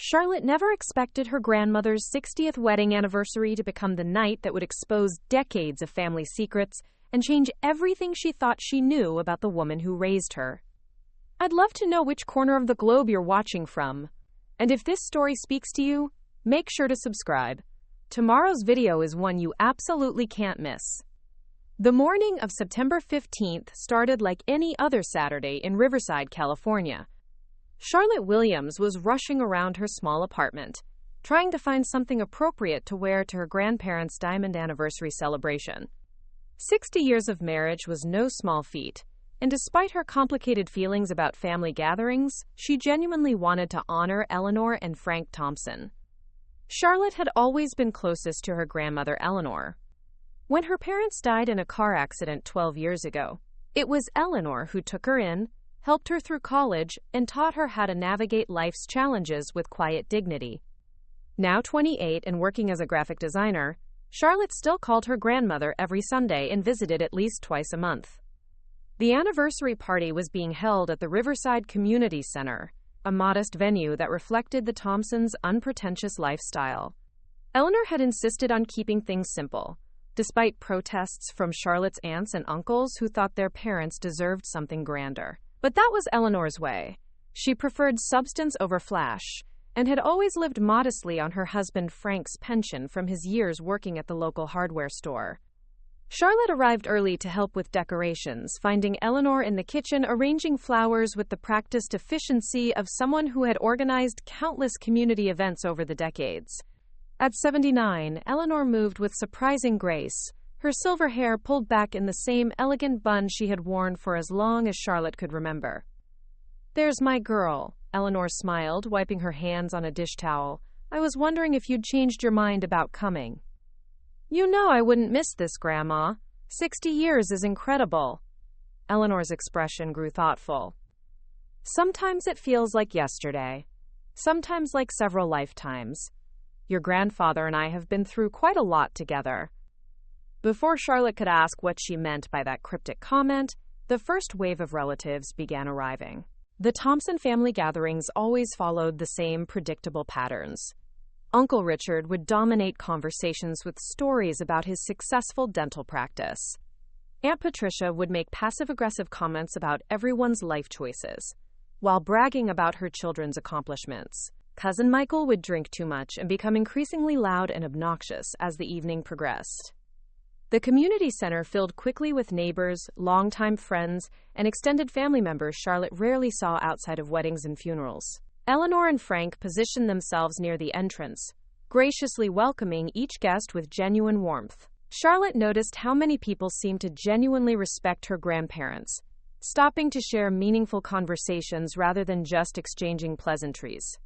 Charlotte never expected her grandmother's 60th wedding anniversary to become the night that would expose decades of family secrets and change everything she thought she knew about the woman who raised her. I'd love to know which corner of the globe you're watching from. And if this story speaks to you, make sure to subscribe. Tomorrow's video is one you absolutely can't miss. The morning of September 15th started like any other Saturday in Riverside, California. Charlotte Williams was rushing around her small apartment, trying to find something appropriate to wear to her grandparents' diamond anniversary celebration. 60 years of marriage was no small feat, and despite her complicated feelings about family gatherings, she genuinely wanted to honor Eleanor and Frank Thompson. Charlotte had always been closest to her grandmother Eleanor. When her parents died in a car accident 12 years ago, it was Eleanor who took her in, helped her through college, and taught her how to navigate life's challenges with quiet dignity. Now 28 and working as a graphic designer, Charlotte still called her grandmother every Sunday and visited at least twice a month. The anniversary party was being held at the Riverside Community Center, a modest venue that reflected the Thompsons' unpretentious lifestyle. Eleanor had insisted on keeping things simple, despite protests from Charlotte's aunts and uncles who thought their parents deserved something grander. But that was Eleanor's way. She preferred substance over flash, and had always lived modestly on her husband Frank's pension from his years working at the local hardware store. Charlotte arrived early to help with decorations, finding Eleanor in the kitchen arranging flowers with the practiced efficiency of someone who had organized countless community events over the decades. At 79, Eleanor moved with surprising grace, her silver hair pulled back in the same elegant bun she had worn for as long as Charlotte could remember. "There's my girl," Eleanor smiled, wiping her hands on a dish towel. "I was wondering if you'd changed your mind about coming." "You know I wouldn't miss this, Grandma. 60 years is incredible." Eleanor's expression grew thoughtful. "Sometimes it feels like yesterday. Sometimes like several lifetimes. Your grandfather and I have been through quite a lot together." Before Charlotte could ask what she meant by that cryptic comment, the first wave of relatives began arriving. The Thompson family gatherings always followed the same predictable patterns. Uncle Richard would dominate conversations with stories about his successful dental practice. Aunt Patricia would make passive-aggressive comments about everyone's life choices, while bragging about her children's accomplishments. Cousin Michael would drink too much and become increasingly loud and obnoxious as the evening progressed. The community center filled quickly with neighbors, longtime friends, and extended family members Charlotte rarely saw outside of weddings and funerals. Eleanor and Frank positioned themselves near the entrance, graciously welcoming each guest with genuine warmth. Charlotte noticed how many people seemed to genuinely respect her grandparents, stopping to share meaningful conversations rather than just exchanging pleasantries.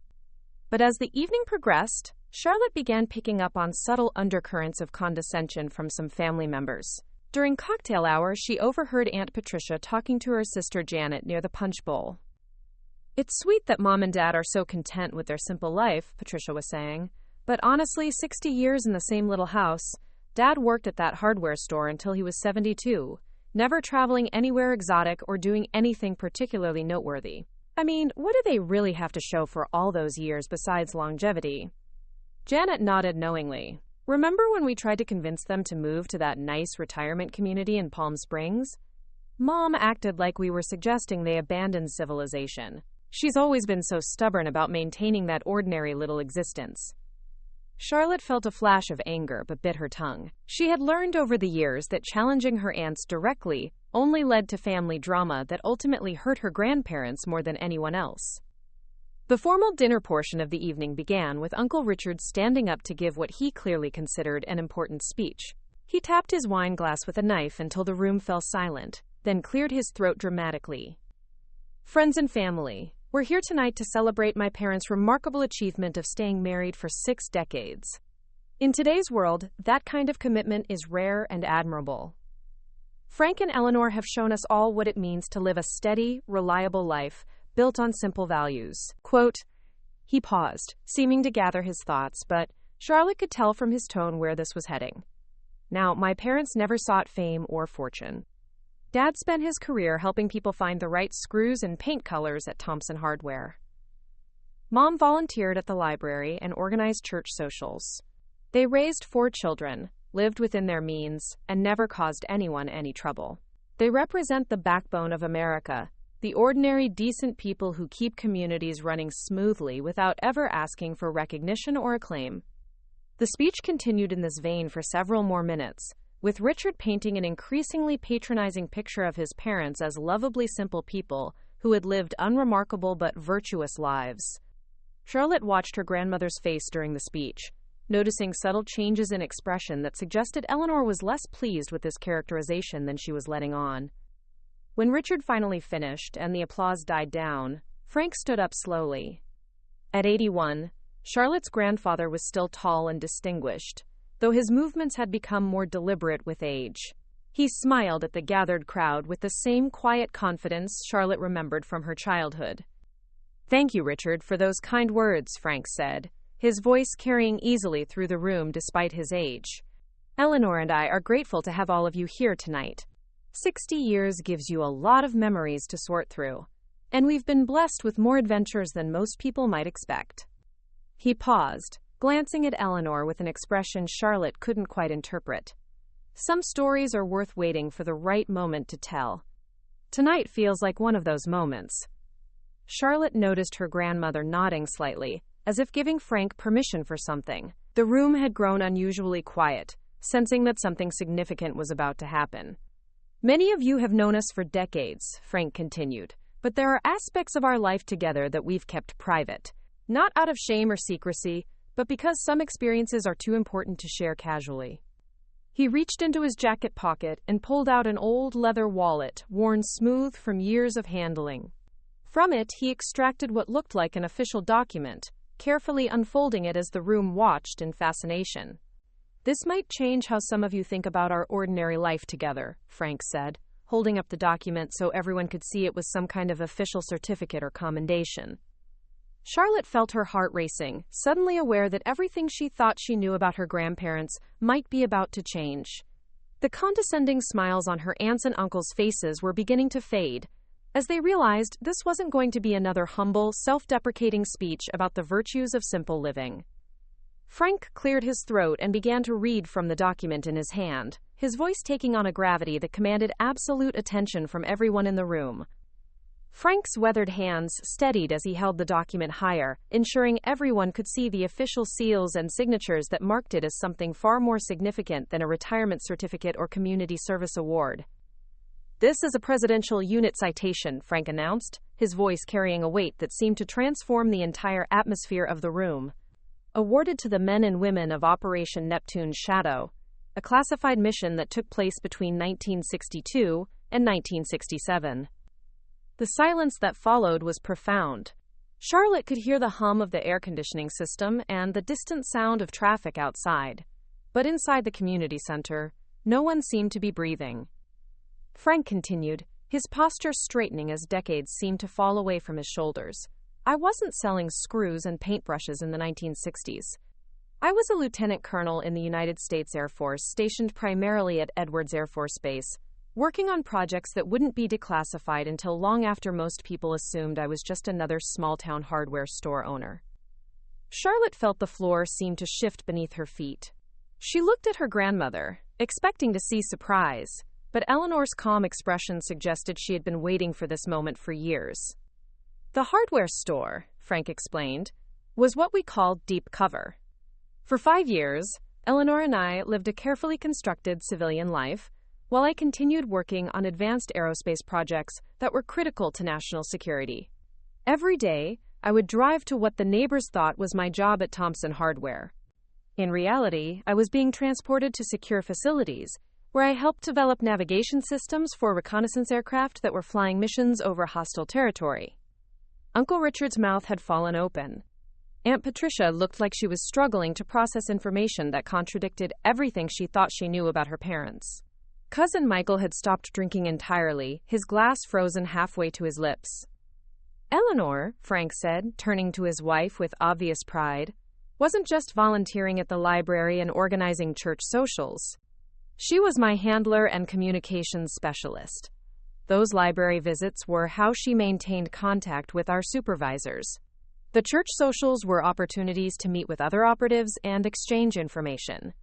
But as the evening progressed, Charlotte began picking up on subtle undercurrents of condescension from some family members. During cocktail hour, she overheard Aunt Patricia talking to her sister Janet near the punch bowl. "It's sweet that Mom and Dad are so content with their simple life," Patricia was saying. "But honestly, 60 years in the same little house. Dad worked at that hardware store until he was 72, never traveling anywhere exotic or doing anything particularly noteworthy. I mean, what do they really have to show for all those years besides longevity?" Janet nodded knowingly. "Remember when we tried to convince them to move to that nice retirement community in Palm Springs? Mom acted like we were suggesting they abandon civilization. She's always been so stubborn about maintaining that ordinary little existence." Charlotte felt a flash of anger but bit her tongue. She had learned over the years that challenging her aunts directly only led to family drama that ultimately hurt her grandparents more than anyone else. The formal dinner portion of the evening began with Uncle Richard standing up to give what he clearly considered an important speech. He tapped his wine glass with a knife until the room fell silent, then cleared his throat dramatically. "Friends and family, we're here tonight to celebrate my parents' remarkable achievement of staying married for 6 decades. In today's world, that kind of commitment is rare and admirable. Frank and Eleanor have shown us all what it means to live a steady, reliable life built on simple values." Quote, he paused, seeming to gather his thoughts, but Charlotte could tell from his tone where this was heading. "Now, my parents never sought fame or fortune. Dad spent his career helping people find the right screws and paint colors at Thompson Hardware. Mom volunteered at the library and organized church socials. They raised 4 children, lived within their means, and never caused anyone any trouble. They represent the backbone of America, the ordinary, decent people who keep communities running smoothly without ever asking for recognition or acclaim. The speech continued in this vein for several more minutes, with Richard painting an increasingly patronizing picture of his parents as lovably simple people who had lived unremarkable but virtuous lives. Charlotte watched her grandmother's face during the speech, noticing subtle changes in expression that suggested Eleanor was less pleased with this characterization than she was letting on. When Richard finally finished and the applause died down, Frank stood up slowly. At 81, Charlotte's grandfather was still tall and distinguished, though his movements had become more deliberate with age. He smiled at the gathered crowd with the same quiet confidence Charlotte remembered from her childhood. "Thank you, Richard, for those kind words," Frank said, his voice carrying easily through the room despite his age. "Eleanor and I are grateful to have all of you here tonight. 60 years gives you a lot of memories to sort through, and we've been blessed with more adventures than most people might expect." He paused, glancing at Eleanor with an expression Charlotte couldn't quite interpret. Some stories are worth waiting for the right moment to tell. Tonight feels like one of those moments. Charlotte noticed her grandmother nodding slightly, as if giving Frank permission for something. The room had grown unusually quiet, sensing that something significant was about to happen. "Many of you have known us for decades," Frank continued, "but there are aspects of our life together that we've kept private. Not out of shame or secrecy, but because some experiences are too important to share casually." He reached into his jacket pocket and pulled out an old leather wallet, worn smooth from years of handling. From it, he extracted what looked like an official document, carefully unfolding it as the room watched in fascination. "This might change how some of you think about our ordinary life together," Frank said, holding up the document so everyone could see it was some kind of official certificate or commendation. Charlotte felt her heart racing, suddenly aware that everything she thought she knew about her grandparents might be about to change. The condescending smiles on her aunts' and uncles' faces were beginning to fade, as they realized this wasn't going to be another humble, self-deprecating speech about the virtues of simple living. Frank cleared his throat and began to read from the document in his hand, his voice taking on a gravity that commanded absolute attention from everyone in the room. Frank's weathered hands steadied as he held the document higher, ensuring everyone could see the official seals and signatures that marked it as something far more significant than a retirement certificate or community service award. "This is a presidential unit citation," Frank announced, his voice carrying a weight that seemed to transform the entire atmosphere of the room. "Awarded to the men and women of Operation Neptune's Shadow, a classified mission that took place between 1962 and 1967. The silence that followed was profound. Charlotte could hear the hum of the air conditioning system and the distant sound of traffic outside. But inside the community center, no one seemed to be breathing. Frank continued, his posture straightening as decades seemed to fall away from his shoulders. "I wasn't selling screws and paintbrushes in the 1960s. I was a lieutenant colonel in the United States Air Force, stationed primarily at Edwards Air Force Base, working on projects that wouldn't be declassified until long after most people assumed I was just another small-town hardware store owner." Charlotte felt the floor seem to shift beneath her feet. She looked at her grandmother, expecting to see surprise, but Eleanor's calm expression suggested she had been waiting for this moment for years. "The hardware store," Frank explained, "was what we called deep cover. For 5 years, Eleanor and I lived a carefully constructed civilian life, while I continued working on advanced aerospace projects that were critical to national security. Every day, I would drive to what the neighbors thought was my job at Thompson Hardware. In reality, I was being transported to secure facilities, where I helped develop navigation systems for reconnaissance aircraft that were flying missions over hostile territory." Uncle Richard's mouth had fallen open. Aunt Patricia looked like she was struggling to process information that contradicted everything she thought she knew about her parents. Cousin Michael had stopped drinking entirely, his glass frozen halfway to his lips. "Eleanor," Frank said, turning to his wife with obvious pride, "wasn't just volunteering at the library and organizing church socials. She was my handler and communications specialist. Those library visits were how she maintained contact with our supervisors. The church socials were opportunities to meet with other operatives and exchange information.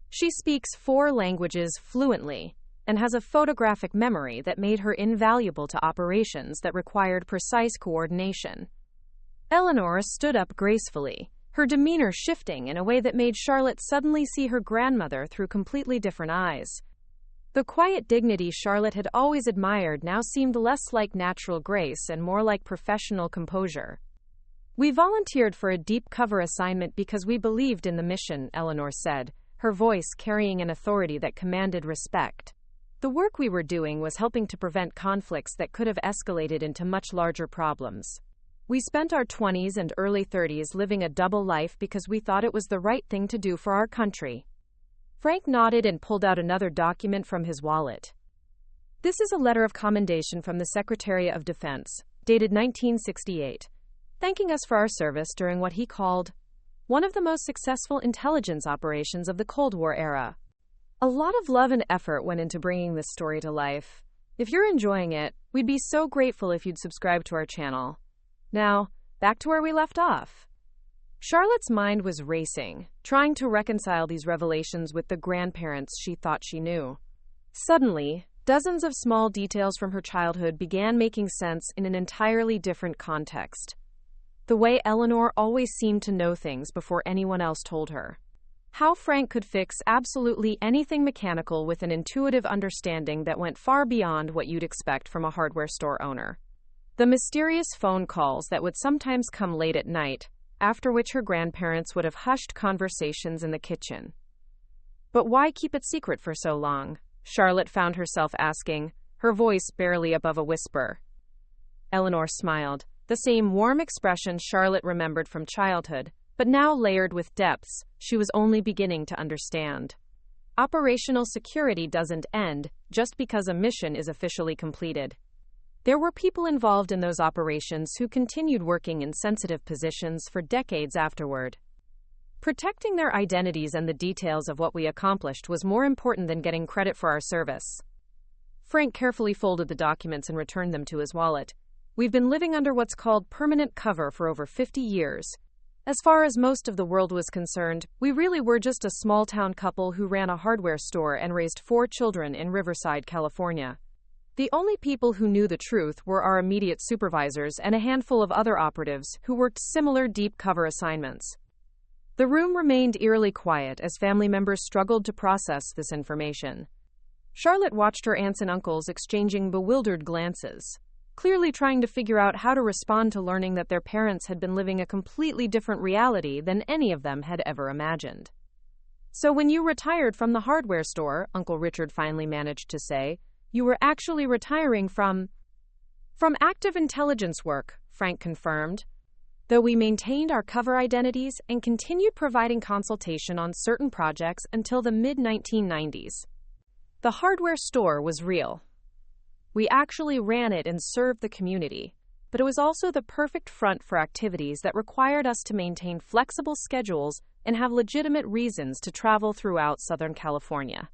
She speaks 4 languages fluently and has a photographic memory that made her invaluable to operations that required precise coordination. Eleanor stood up gracefully, her demeanor shifting in a way that made Charlotte suddenly see her grandmother through completely different eyes. The quiet dignity Charlotte had always admired now seemed less like natural grace and more like professional composure. "We volunteered for a deep cover assignment because we believed in the mission," Eleanor said, her voice carrying an authority that commanded respect. "The work we were doing was helping to prevent conflicts that could have escalated into much larger problems. We spent our 20s and early 30s living a double life because we thought it was the right thing to do for our country." Frank nodded and pulled out another document from his wallet. "This is a letter of commendation from the Secretary of Defense, dated 1968, thanking us for our service during what he called one of the most successful intelligence operations of the Cold War era. A lot of love and effort went into bringing this story to life. If you're enjoying it, we'd be so grateful if you'd subscribe to our channel. Now, back to where we left off." Charlotte's mind was racing, trying to reconcile these revelations with the grandparents she thought she knew. Suddenly, dozens of small details from her childhood began making sense in an entirely different context. The way Eleanor always seemed to know things before anyone else told her. How Frank could fix absolutely anything mechanical with an intuitive understanding that went far beyond what you'd expect from a hardware store owner. The mysterious phone calls that would sometimes come late at night, after which her grandparents would have hushed conversations in the kitchen. But why keep it secret for so long? Charlotte found herself asking, her voice barely above a whisper. Eleanor smiled, the same warm expression Charlotte remembered from childhood, but now layered with depths she was only beginning to understand. Operational security doesn't end just because a mission is officially completed. There were people involved in those operations who continued working in sensitive positions for decades afterward. Protecting their identities and the details of what we accomplished was more important than getting credit for our service. Frank carefully folded the documents and returned them to his wallet. "We've been living under what's called permanent cover for over 50 years. As far as most of the world was concerned, we really were just a small-town couple who ran a hardware store and raised 4 children in Riverside, California. The only people who knew the truth were our immediate supervisors and a handful of other operatives who worked similar deep cover assignments." The room remained eerily quiet as family members struggled to process this information. Charlotte watched her aunts and uncles exchanging bewildered glances, clearly trying to figure out how to respond to learning that their parents had been living a completely different reality than any of them had ever imagined. "So when you retired from the hardware store," Uncle Richard finally managed to say, "you were actually retiring from active intelligence work," Frank confirmed, "though we maintained our cover identities and continued providing consultation on certain projects until the mid-1990s. The hardware store was real. We actually ran it and served the community, but it was also the perfect front for activities that required us to maintain flexible schedules and have legitimate reasons to travel throughout Southern California."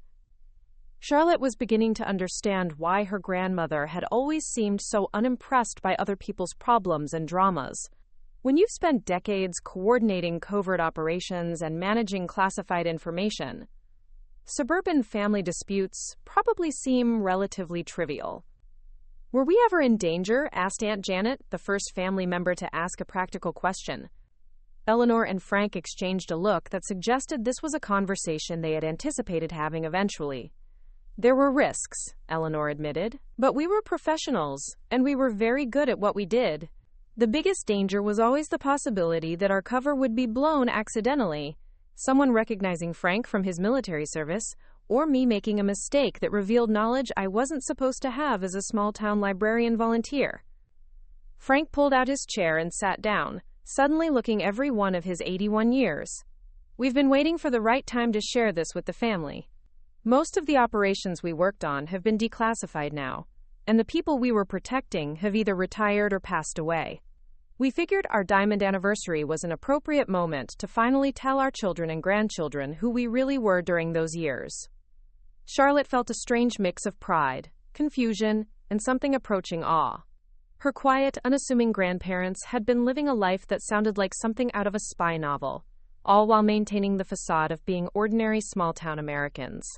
Charlotte was beginning to understand why her grandmother had always seemed so unimpressed by other people's problems and dramas. When you've spent decades coordinating covert operations and managing classified information, suburban family disputes probably seem relatively trivial. "Were we ever in danger?" asked Aunt Janet, the first family member to ask a practical question. Eleanor and Frank exchanged a look that suggested this was a conversation they had anticipated having eventually. "There were risks," Eleanor admitted, "but we were professionals, and we were very good at what we did. The biggest danger was always the possibility that our cover would be blown accidentally, someone recognizing Frank from his military service, or me making a mistake that revealed knowledge I wasn't supposed to have as a small-town librarian volunteer." Frank pulled out his chair and sat down, suddenly looking every one of his 81 years. "We've been waiting for the right time to share this with the family. Most of the operations we worked on have been declassified now, and the people we were protecting have either retired or passed away. We figured our diamond anniversary was an appropriate moment to finally tell our children and grandchildren who we really were during those years." Charlotte felt a strange mix of pride, confusion, and something approaching awe. Her quiet, unassuming grandparents had been living a life that sounded like something out of a spy novel, all while maintaining the facade of being ordinary small-town Americans.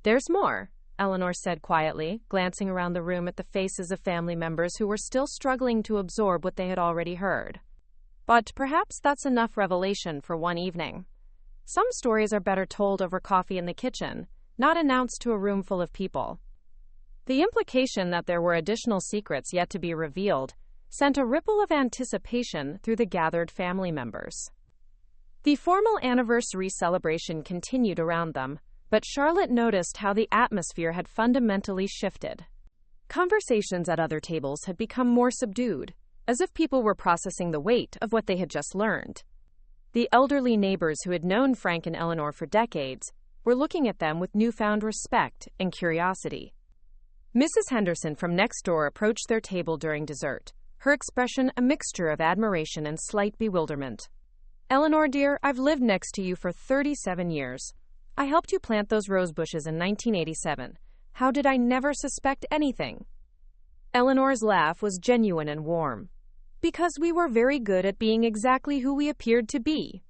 "There's more," Eleanor said quietly, glancing around the room at the faces of family members who were still struggling to absorb what they had already heard. "But perhaps that's enough revelation for one evening. Some stories are better told over coffee in the kitchen, not announced to a room full of people." The implication that there were additional secrets yet to be revealed sent a ripple of anticipation through the gathered family members. The formal anniversary celebration continued around them, but Charlotte noticed how the atmosphere had fundamentally shifted. Conversations at other tables had become more subdued, as if people were processing the weight of what they had just learned. The elderly neighbors who had known Frank and Eleanor for decades were looking at them with newfound respect and curiosity. Mrs. Henderson from next door approached their table during dessert, her expression a mixture of admiration and slight bewilderment. "Eleanor, dear, I've lived next to you for 37 years. I helped you plant those rose bushes in 1987. How did I never suspect anything?" Eleanor's laugh was genuine and warm. "Because we were very good at being exactly who we appeared to be.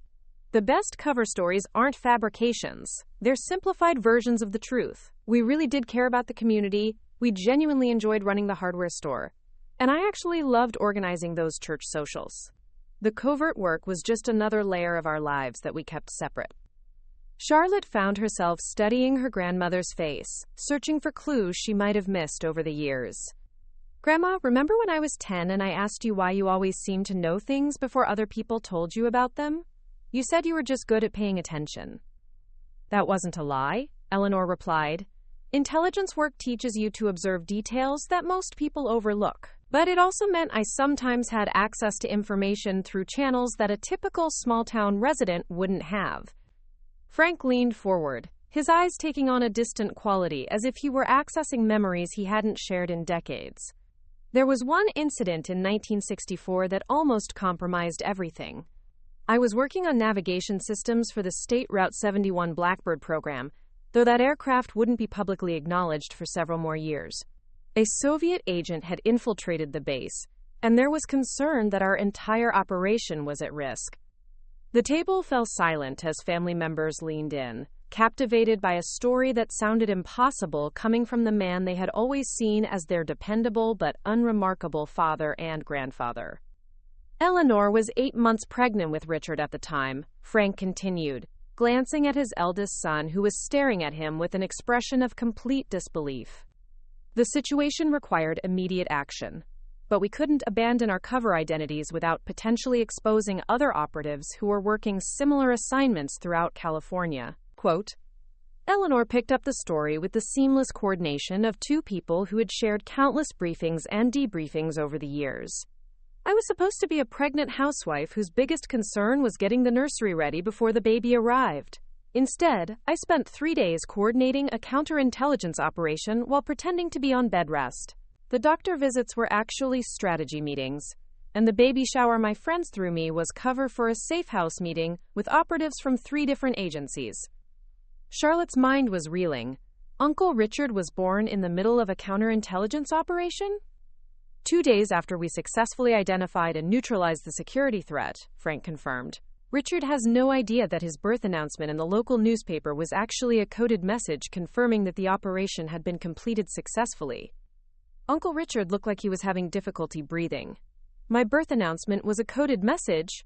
The best cover stories aren't fabrications. They're simplified versions of the truth. We really did care about the community. We genuinely enjoyed running the hardware store. And I actually loved organizing those church socials. The covert work was just another layer of our lives that we kept separate." Charlotte found herself studying her grandmother's face, searching for clues she might have missed over the years. "Grandma, remember when I was 10 and I asked you why you always seemed to know things before other people told you about them? You said you were just good at paying attention." "That wasn't a lie," Eleanor replied. "Intelligence work teaches you to observe details that most people overlook. But it also meant I sometimes had access to information through channels that a typical small-town resident wouldn't have." Frank leaned forward, his eyes taking on a distant quality as if he were accessing memories he hadn't shared in decades. "There was one incident in 1964 that almost compromised everything. I was working on navigation systems for the state Route 71 Blackbird program, though that aircraft wouldn't be publicly acknowledged for several more years. A Soviet agent had infiltrated the base, and there was concern that our entire operation was at risk." The table fell silent as family members leaned in, captivated by a story that sounded impossible coming from the man they had always seen as their dependable but unremarkable father and grandfather. "Eleanor was 8 months pregnant with Richard at the time," Frank continued, glancing at his eldest son who was staring at him with an expression of complete disbelief. "The situation required immediate action, but we couldn't abandon our cover identities without potentially exposing other operatives who were working similar assignments throughout California." Quote, Eleanor picked up the story with the seamless coordination of two people who had shared countless briefings and debriefings over the years. "I was supposed to be a pregnant housewife whose biggest concern was getting the nursery ready before the baby arrived. Instead, I spent 3 days coordinating a counterintelligence operation while pretending to be on bed rest. The doctor visits were actually strategy meetings, and the baby shower my friends threw me was cover for a safe house meeting with operatives from 3 different agencies." Charlotte's mind was reeling. Uncle Richard was born in the middle of a counterintelligence operation? 2 days after we successfully identified and neutralized the security threat, Frank confirmed. Richard has no idea that his birth announcement in the local newspaper was actually a coded message confirming that the operation had been completed successfully. Uncle Richard looked like he was having difficulty breathing. "My birth announcement was a coded message?"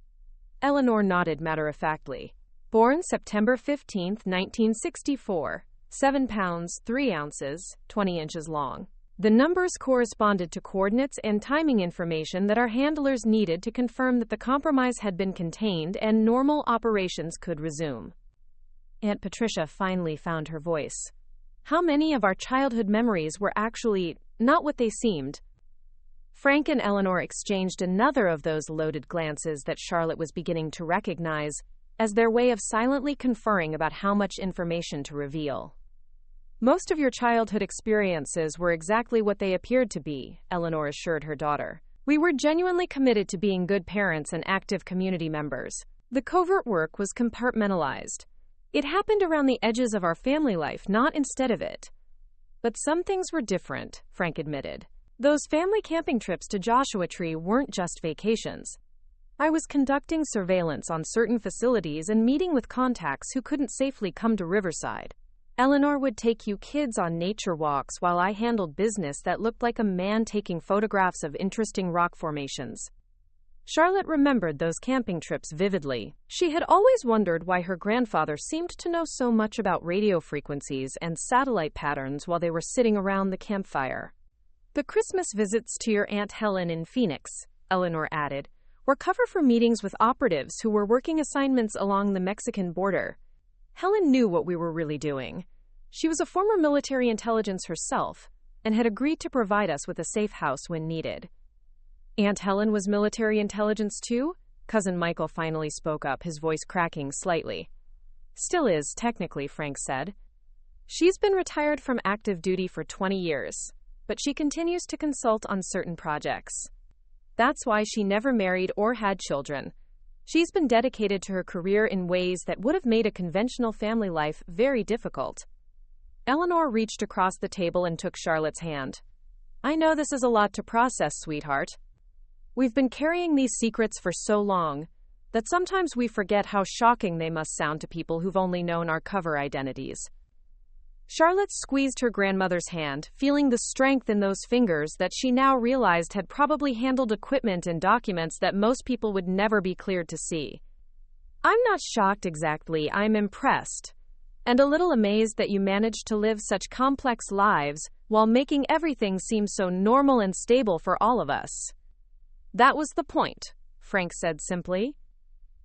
Eleanor nodded matter-of-factly. "Born September 15, 1964, 7 pounds, 3 ounces, 20 inches long. The numbers corresponded to coordinates and timing information that our handlers needed to confirm that the compromise had been contained and normal operations could resume." Aunt Patricia finally found her voice. "How many of our childhood memories were actually not what they seemed?" Frank and Eleanor exchanged another of those loaded glances that Charlotte was beginning to recognize as their way of silently conferring about how much information to reveal. "Most of your childhood experiences were exactly what they appeared to be," Eleanor assured her daughter. "We were genuinely committed to being good parents and active community members. The covert work was compartmentalized. It happened around the edges of our family life, not instead of it." "But some things were different," Frank admitted. Those family camping trips to Joshua Tree weren't just vacations. I was conducting surveillance on certain facilities and meeting with contacts who couldn't safely come to Riverside. Eleanor would take you kids on nature walks while I handled business that looked like a man taking photographs of interesting rock formations. Charlotte remembered those camping trips vividly. She had always wondered why her grandfather seemed to know so much about radio frequencies and satellite patterns while they were sitting around the campfire. The Christmas visits to your Aunt Helen in Phoenix, Eleanor added, were cover for meetings with operatives who were working assignments along the Mexican border. Helen knew what we were really doing. She was a former military intelligence herself and had agreed to provide us with a safe house when needed. Aunt Helen was military intelligence too? Cousin Michael finally spoke up, his voice cracking slightly. Still is, technically, Frank said. She's been retired from active duty for 20 years, but she continues to consult on certain projects. That's why she never married or had children. She's been dedicated to her career in ways that would have made a conventional family life very difficult. Eleanor reached across the table and took Charlotte's hand. I know this is a lot to process, sweetheart. We've been carrying these secrets for so long that sometimes we forget how shocking they must sound to people who've only known our cover identities. Charlotte squeezed her grandmother's hand, feeling the strength in those fingers that she now realized had probably handled equipment and documents that most people would never be cleared to see. I'm not shocked exactly, I'm impressed, and a little amazed that you managed to live such complex lives while making everything seem so normal and stable for all of us. That was the point, Frank said simply.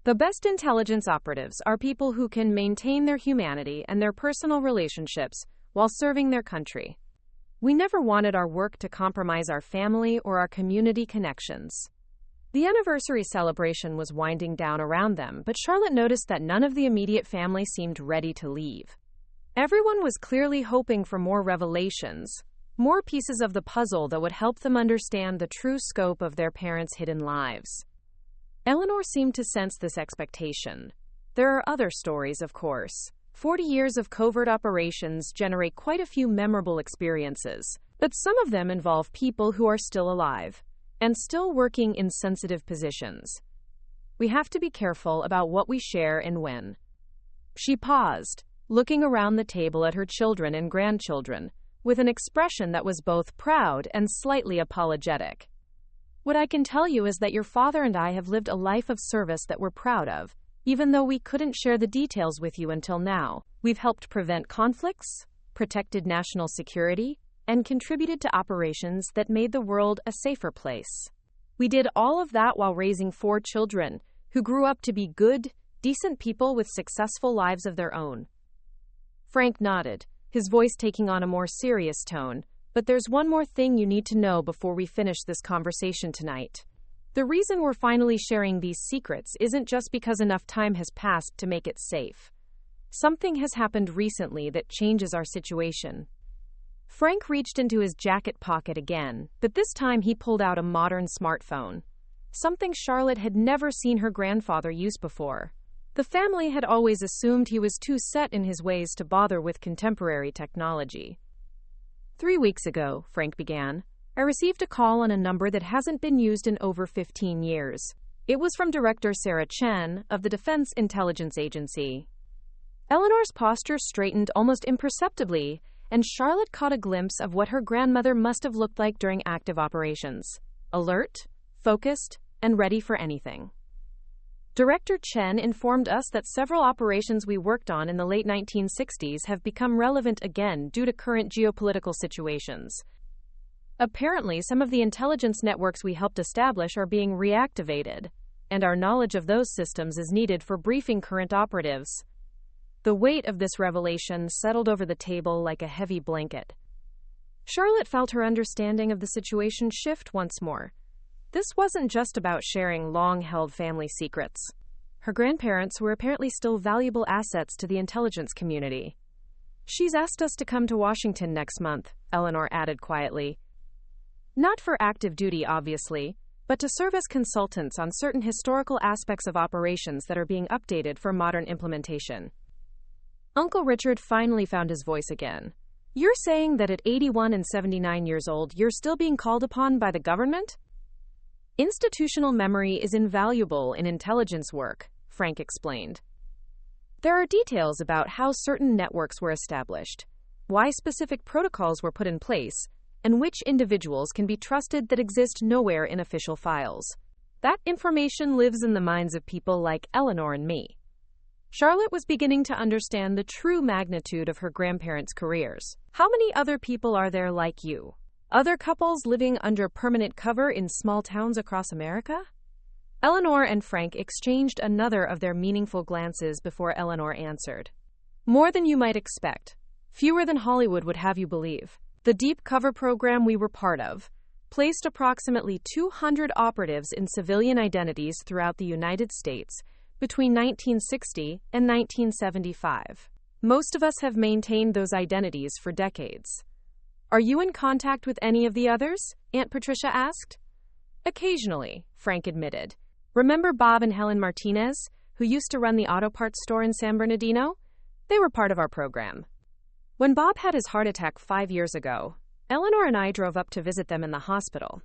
The best intelligence operatives are people who can maintain their humanity and their personal relationships while serving their country. We never wanted our work to compromise our family or our community connections. The anniversary celebration was winding down around them, but Charlotte noticed that none of the immediate family seemed ready to leave. Everyone was clearly hoping for more revelations, more pieces of the puzzle that would help them understand the true scope of their parents' hidden lives. Eleanor seemed to sense this expectation. There are other stories, of course. 40 years of covert operations generate quite a few memorable experiences, but some of them involve people who are still alive and still working in sensitive positions. We have to be careful about what we share and when. She paused, looking around the table at her children and grandchildren, with an expression that was both proud and slightly apologetic. What I can tell you is that your father and I have lived a life of service that we're proud of, even though we couldn't share the details with you until now. We've helped prevent conflicts, protected national security, and contributed to operations that made the world a safer place. We did all of that while raising 4 children who grew up to be good, decent people with successful lives of their own. Frank nodded, his voice taking on a more serious tone. But there's one more thing you need to know before we finish this conversation tonight. The reason we're finally sharing these secrets isn't just because enough time has passed to make it safe. Something has happened recently that changes our situation. Frank reached into his jacket pocket again, but this time he pulled out a modern smartphone. Something Charlotte had never seen her grandfather use before. The family had always assumed he was too set in his ways to bother with contemporary technology. 3 weeks ago, Frank began, I received a call on a number that hasn't been used in over 15 years. It was from Director Sarah Chen of the Defense Intelligence Agency. Eleanor's posture straightened almost imperceptibly, and Charlotte caught a glimpse of what her grandmother must have looked like during active operations. Alert, focused, and ready for anything. Director Chen informed us that several operations we worked on in the late 1960s have become relevant again due to current geopolitical situations. Apparently, some of the intelligence networks we helped establish are being reactivated, and our knowledge of those systems is needed for briefing current operatives. The weight of this revelation settled over the table like a heavy blanket. Charlotte felt her understanding of the situation shift once more. This wasn't just about sharing long-held family secrets. Her grandparents were apparently still valuable assets to the intelligence community. She's asked us to come to Washington next month, Eleanor added quietly. Not for active duty, obviously, but to serve as consultants on certain historical aspects of operations that are being updated for modern implementation. Uncle Richard finally found his voice again. You're saying that at 81 and 79 years old, you're still being called upon by the government? Institutional memory is invaluable in intelligence work, Frank explained. There are details about how certain networks were established, why specific protocols were put in place, and which individuals can be trusted that exist nowhere in official files. That information lives in the minds of people like Eleanor and me. Charlotte was beginning to understand the true magnitude of her grandparents' careers. How many other people are there like you? Other couples living under permanent cover in small towns across America? Eleanor and Frank exchanged another of their meaningful glances before Eleanor answered. More than you might expect. Fewer than Hollywood would have you believe. The deep cover program we were part of placed approximately 200 operatives in civilian identities throughout the United States between 1960 and 1975. Most of us have maintained those identities for decades. Are you in contact with any of the others? Aunt Patricia asked. Occasionally, Frank admitted. Remember Bob and Helen Martinez, who used to run the auto parts store in San Bernardino? They were part of our program. When Bob had his heart attack 5 years ago, Eleanor and I drove up to visit them in the hospital.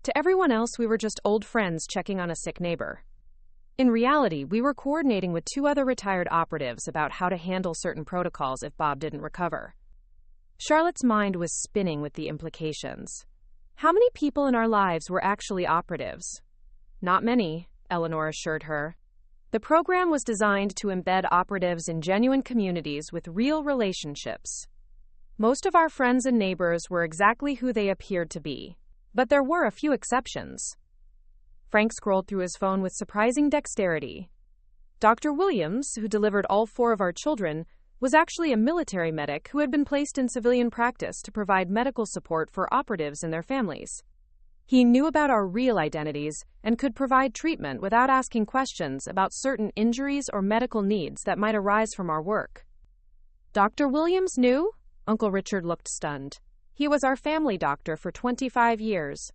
To everyone else, we were just old friends checking on a sick neighbor. In reality, we were coordinating with 2 other retired operatives about how to handle certain protocols if Bob didn't recover. Charlotte's mind was spinning with the implications. How many people in our lives were actually operatives? Not many, Eleanor assured her. The program was designed to embed operatives in genuine communities with real relationships. Most of our friends and neighbors were exactly who they appeared to be, but there were a few exceptions. Frank scrolled through his phone with surprising dexterity. Dr. Williams, who delivered all 4 of our children, was actually a military medic who had been placed in civilian practice to provide medical support for operatives and their families. He knew about our real identities and could provide treatment without asking questions about certain injuries or medical needs that might arise from our work. Dr. Williams knew? Uncle Richard looked stunned. He was our family doctor for 25 years.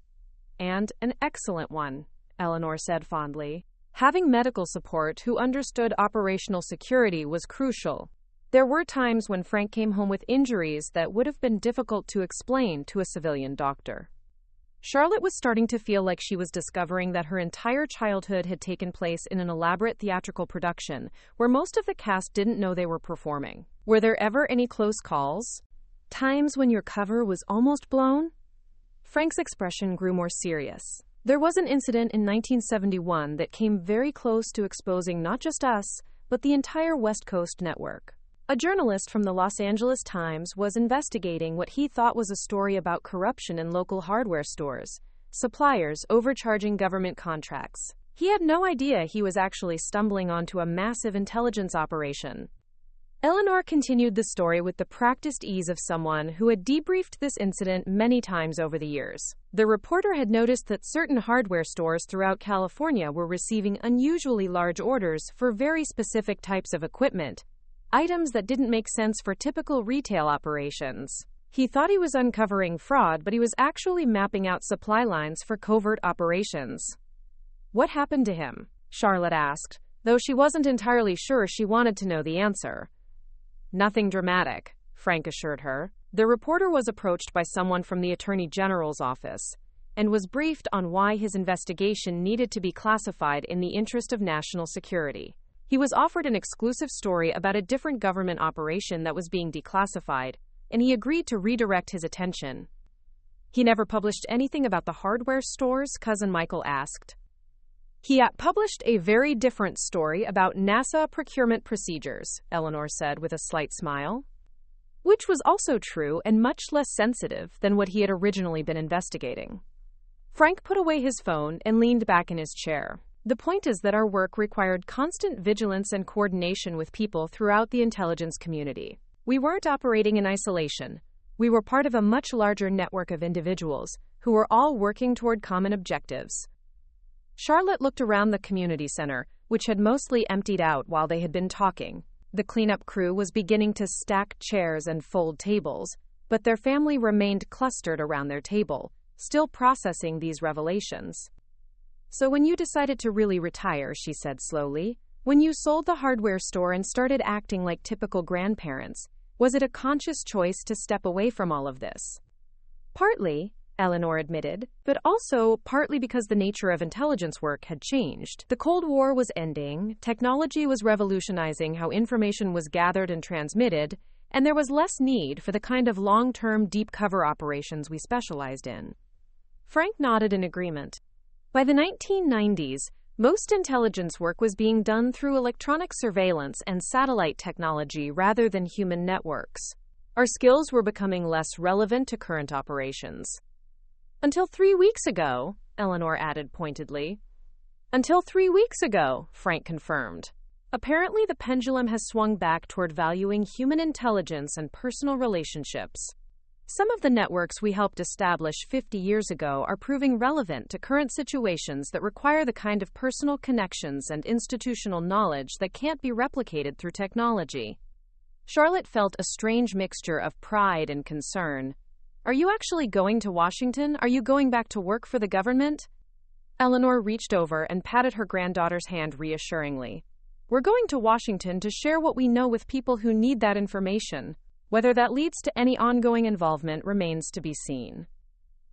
And an excellent one, Eleanor said fondly. Having medical support who understood operational security was crucial. There were times when Frank came home with injuries that would have been difficult to explain to a civilian doctor. Charlotte was starting to feel like she was discovering that her entire childhood had taken place in an elaborate theatrical production where most of the cast didn't know they were performing. Were there ever any close calls? Times when your cover was almost blown? Frank's expression grew more serious. There was an incident in 1971 that came very close to exposing not just us, but the entire West Coast network. A journalist from the Los Angeles Times was investigating what he thought was a story about corruption in local hardware stores, suppliers overcharging government contracts. He had no idea he was actually stumbling onto a massive intelligence operation. Eleanor continued the story with the practiced ease of someone who had debriefed this incident many times over the years. The reporter had noticed that certain hardware stores throughout California were receiving unusually large orders for very specific types of equipment, items that didn't make sense for typical retail operations. He thought he was uncovering fraud, but he was actually mapping out supply lines for covert operations. What happened to him? Charlotte asked, though she wasn't entirely sure she wanted to know the answer. Nothing dramatic, Frank assured her. The reporter was approached by someone from the Attorney General's office and was briefed on why his investigation needed to be classified in the interest of national security. He was offered an exclusive story about a different government operation that was being declassified, and he agreed to redirect his attention. He never published anything about the hardware stores, Cousin Michael asked. He published a very different story about NASA procurement procedures, Eleanor said with a slight smile. Which was also true and much less sensitive than what he had originally been investigating. Frank put away his phone and leaned back in his chair. The point is that our work required constant vigilance and coordination with people throughout the intelligence community. We weren't operating in isolation. We were part of a much larger network of individuals who were all working toward common objectives. Charlotte looked around the community center, which had mostly emptied out while they had been talking. The cleanup crew was beginning to stack chairs and fold tables, but their family remained clustered around their table, still processing these revelations. So when you decided to really retire, she said slowly, when you sold the hardware store and started acting like typical grandparents, Was it a conscious choice to step away from all of this? Partly, Eleanor admitted, but also partly because the nature of intelligence work had changed. The Cold War was ending, technology was revolutionizing how information was gathered and transmitted, and there was less need for the kind of long-term deep cover operations we specialized in. Frank nodded in agreement. By the 1990s, most intelligence work was being done through electronic surveillance and satellite technology rather than human networks. Our skills were becoming less relevant to current operations. Until 3 weeks ago, Eleanor added pointedly. Until 3 weeks ago, Frank confirmed. Apparently, the pendulum has swung back toward valuing human intelligence and personal relationships. Some of the networks we helped establish 50 years ago are proving relevant to current situations that require the kind of personal connections and institutional knowledge that can't be replicated through technology. Charlotte felt a strange mixture of pride and concern. Are you actually going to Washington? Are you going back to work for the government? Eleanor reached over and patted her granddaughter's hand reassuringly. We're going to Washington to share what we know with people who need that information. Whether that leads to any ongoing involvement remains to be seen.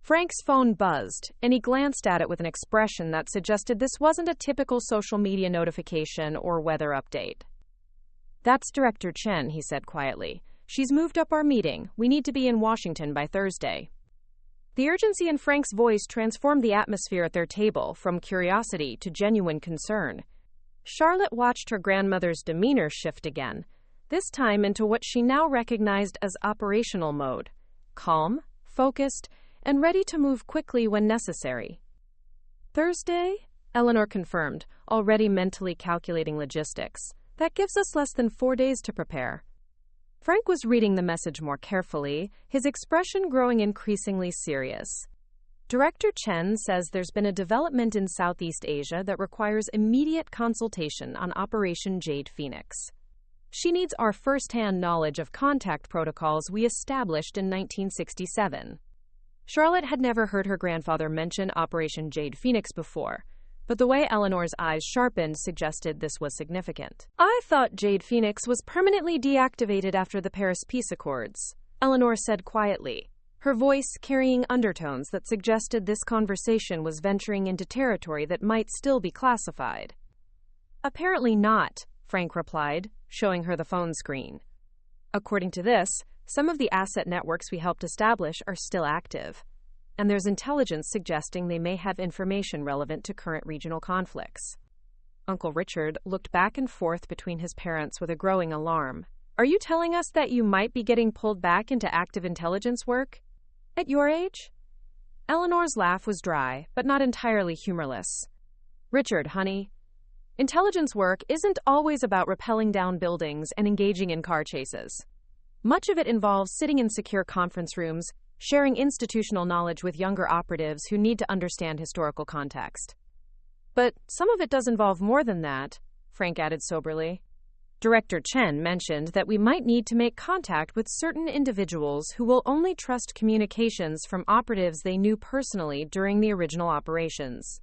Frank's phone buzzed, and he glanced at it with an expression that suggested this wasn't a typical social media notification or weather update. That's Director Chen, he said quietly. She's moved up our meeting. We need to be in Washington by Thursday. The urgency in Frank's voice transformed the atmosphere at their table from curiosity to genuine concern. Charlotte watched her grandmother's demeanor shift again, this time into what she now recognized as operational mode, calm, focused, and ready to move quickly when necessary. Thursday? Eleanor confirmed, already mentally calculating logistics. That gives us less than 4 days to prepare. Frank was reading the message more carefully, his expression growing increasingly serious. Director Chen says there's been a development in Southeast Asia that requires immediate consultation on Operation Jade Phoenix. She needs our first-hand knowledge of contact protocols we established in 1967. Charlotte had never heard her grandfather mention Operation Jade Phoenix before, but the way Eleanor's eyes sharpened suggested this was significant. I thought Jade Phoenix was permanently deactivated after the Paris Peace Accords, Eleanor said quietly, her voice carrying undertones that suggested this conversation was venturing into territory that might still be classified. Apparently not, Frank replied, showing her the phone screen. According to this, some of the asset networks we helped establish are still active, and there's intelligence suggesting they may have information relevant to current regional conflicts. Uncle Richard looked back and forth between his parents with a growing alarm. Are you telling us that you might be getting pulled back into active intelligence work? At your age? Eleanor's laugh was dry, but not entirely humorless. Richard, honey, intelligence work isn't always about rappelling down buildings and engaging in car chases. Much of it involves sitting in secure conference rooms, sharing institutional knowledge with younger operatives who need to understand historical context. But some of it does involve more than that, Frank added soberly. Director Chen mentioned that we might need to make contact with certain individuals who will only trust communications from operatives they knew personally during the original operations.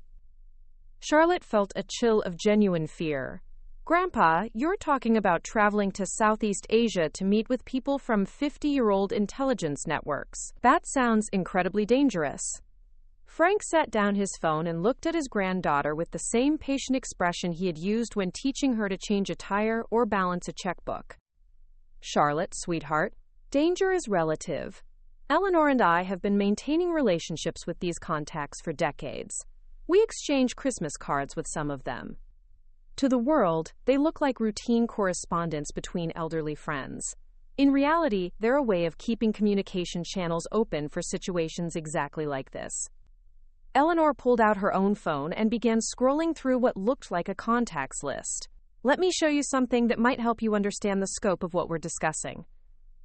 Charlotte felt a chill of genuine fear. Grandpa, you're talking about traveling to Southeast Asia to meet with people from 50-year-old intelligence networks. That sounds incredibly dangerous. Frank set down his phone and looked at his granddaughter with the same patient expression he had used when teaching her to change a tire or balance a checkbook. Charlotte, sweetheart, danger is relative. Eleanor and I have been maintaining relationships with these contacts for decades. We exchange Christmas cards with some of them. To the world, they look like routine correspondence between elderly friends. In reality, they're a way of keeping communication channels open for situations exactly like this. Eleanor pulled out her own phone and began scrolling through what looked like a contacts list. Let me show you something that might help you understand the scope of what we're discussing.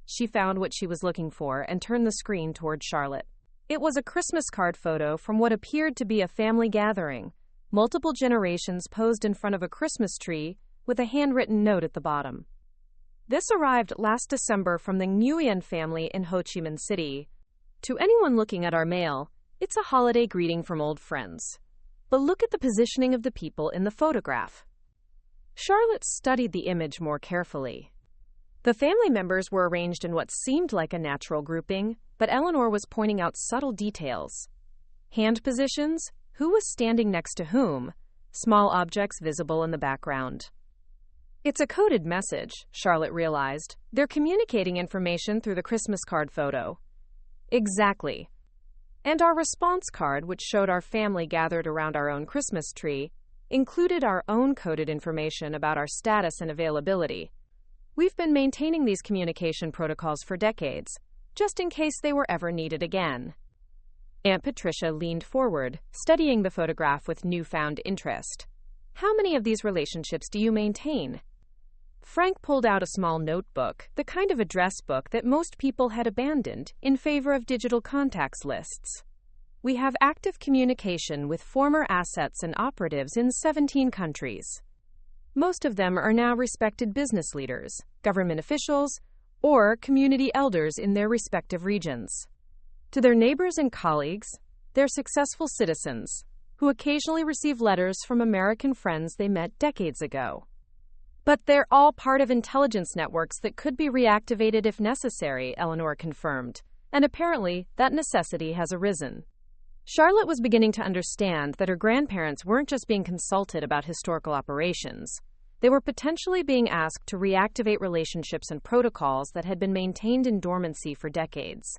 She found what she was looking for and turned the screen toward Charlotte. It was a Christmas card photo from what appeared to be a family gathering. Multiple generations posed in front of a Christmas tree with a handwritten note at the bottom. This arrived last December from the Nguyen family in Ho Chi Minh City. To anyone looking at our mail, it's a holiday greeting from old friends. But look at the positioning of the people in the photograph. Charlotte studied the image more carefully. The family members were arranged in what seemed like a natural grouping, but Eleanor was pointing out subtle details. Hand positions, who was standing next to whom, small objects visible in the background. It's a coded message, Charlotte realized. They're communicating information through the Christmas card photo. Exactly. And our response card, which showed our family gathered around our own Christmas tree, included our own coded information about our status and availability. We've been maintaining these communication protocols for decades, just in case they were ever needed again. Aunt Patricia leaned forward, studying the photograph with newfound interest. How many of these relationships do you maintain? Frank pulled out a small notebook, the kind of address book that most people had abandoned in favor of digital contacts lists. We have active communication with former assets and operatives in 17 countries. Most of them are now respected business leaders, government officials, or community elders in their respective regions. To their neighbors and colleagues, they're successful citizens who occasionally receive letters from American friends they met decades ago. But they're all part of intelligence networks that could be reactivated if necessary, Eleanor confirmed, and apparently that necessity has arisen. Charlotte was beginning to understand that her grandparents weren't just being consulted about historical operations. They were potentially being asked to reactivate relationships and protocols that had been maintained in dormancy for decades.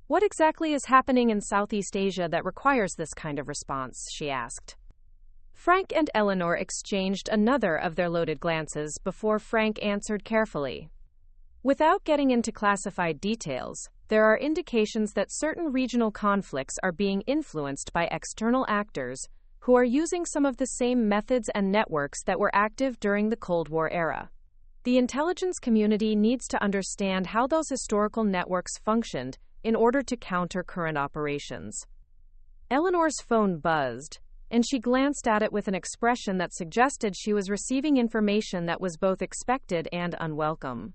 What exactly is happening in Southeast Asia that requires this kind of response, she asked. Frank and Eleanor exchanged another of their loaded glances before Frank answered carefully. Without getting into classified details, there are indications that certain regional conflicts are being influenced by external actors who are using some of the same methods and networks that were active during the Cold War era. The intelligence community needs to understand how those historical networks functioned in order to counter current operations. Eleanor's phone buzzed, and she glanced at it with an expression that suggested she was receiving information that was both expected and unwelcome.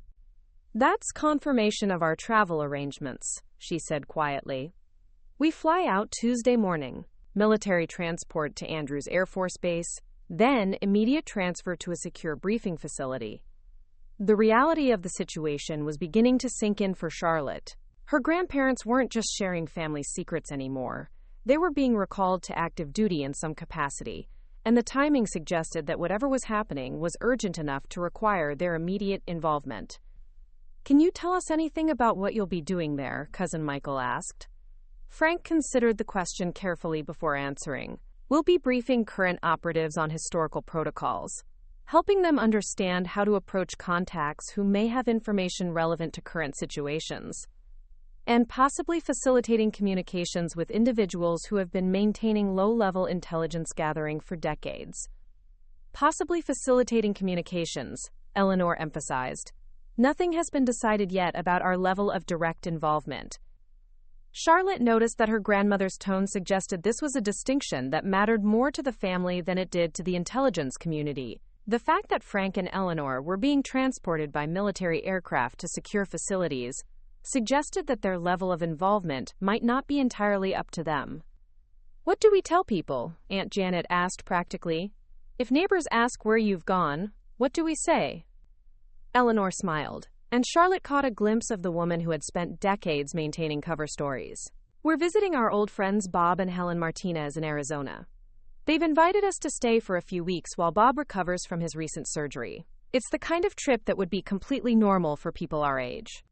That's confirmation of our travel arrangements, she said quietly. We fly out Tuesday morning, military transport to Andrews Air Force Base, then immediate transfer to a secure briefing facility. The reality of the situation was beginning to sink in for Charlotte. Her grandparents weren't just sharing family secrets anymore. They were being recalled to active duty in some capacity, and the timing suggested that whatever was happening was urgent enough to require their immediate involvement. Can you tell us anything about what you'll be doing there? Cousin Michael asked. Frank considered the question carefully before answering. We'll be briefing current operatives on historical protocols, helping them understand how to approach contacts who may have information relevant to current situations, and possibly facilitating communications with individuals who have been maintaining low-level intelligence gathering for decades. Possibly facilitating communications, Eleanor emphasized. Nothing has been decided yet about our level of direct involvement. Charlotte noticed that her grandmother's tone suggested this was a distinction that mattered more to the family than it did to the intelligence community. The fact that Frank and Eleanor were being transported by military aircraft to secure facilities suggested that their level of involvement might not be entirely up to them. What do we tell people? Aunt Janet asked practically. If neighbors ask where you've gone, what do we say? Eleanor smiled, and Charlotte caught a glimpse of the woman who had spent decades maintaining cover stories. We're visiting our old friends Bob and Helen Martinez in Arizona. They've invited us to stay for a few weeks while Bob recovers from his recent surgery. It's the kind of trip that would be completely normal for people our age.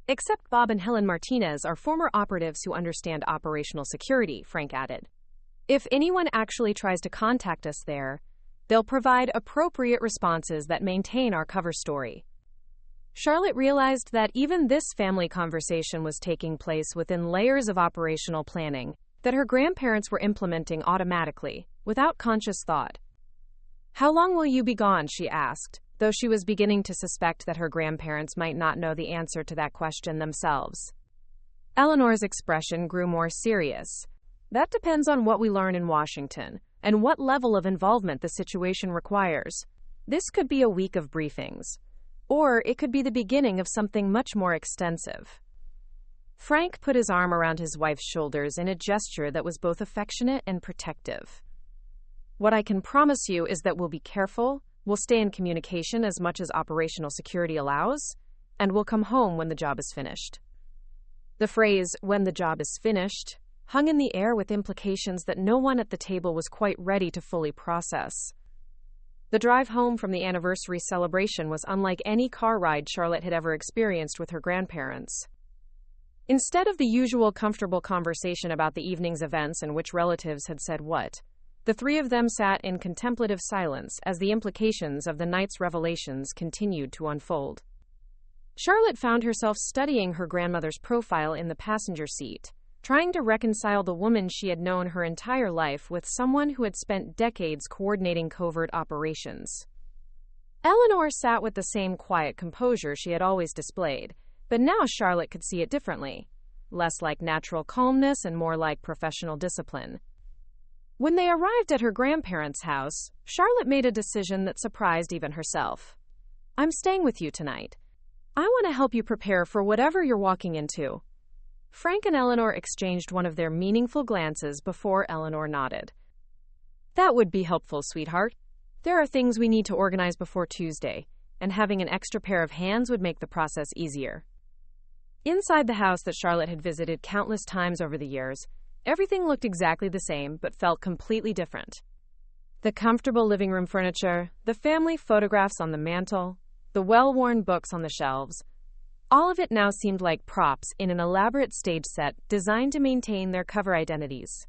Except Bob and Helen Martinez are former operatives who understand operational security, Frank added. If anyone actually tries to contact us there, they'll provide appropriate responses that maintain our cover story. Charlotte realized that even this family conversation was taking place within layers of operational planning that her grandparents were implementing automatically, without conscious thought. How long will you be gone? She asked, though she was beginning to suspect that her grandparents might not know the answer to that question themselves. Eleanor's expression grew more serious. That depends on what we learn in Washington, and what level of involvement the situation requires. This could be a week of briefings, or it could be the beginning of something much more extensive. Frank put his arm around his wife's shoulders in a gesture that was both affectionate and protective. What I can promise you is that we'll be careful, We'll stay in communication as much as operational security allows, and we'll come home when the job is finished. The phrase, when the job is finished, hung in the air with implications that no one at the table was quite ready to fully process. The drive home from the anniversary celebration was unlike any car ride Charlotte had ever experienced with her grandparents. Instead of the usual comfortable conversation about the evening's events and which relatives had said what, the three of them sat in contemplative silence as the implications of the night's revelations continued to unfold. Charlotte found herself studying her grandmother's profile in the passenger seat, trying to reconcile the woman she had known her entire life with someone who had spent decades coordinating covert operations. Eleanor sat with the same quiet composure she had always displayed, but now Charlotte could see it differently, less like natural calmness and more like professional discipline. When they arrived at her grandparents' house, Charlotte made a decision that surprised even herself. "I'm staying with you tonight. I want to help you prepare for whatever you're walking into." Frank and Eleanor exchanged one of their meaningful glances before Eleanor nodded. "That would be helpful, sweetheart. There are things we need to organize before Tuesday, and having an extra pair of hands would make the process easier." Inside the house that Charlotte had visited countless times over the years, everything looked exactly the same but felt completely different. The comfortable living room furniture, the family photographs on the mantel, the well-worn books on the shelves, all of it now seemed like props in an elaborate stage set designed to maintain their cover identities.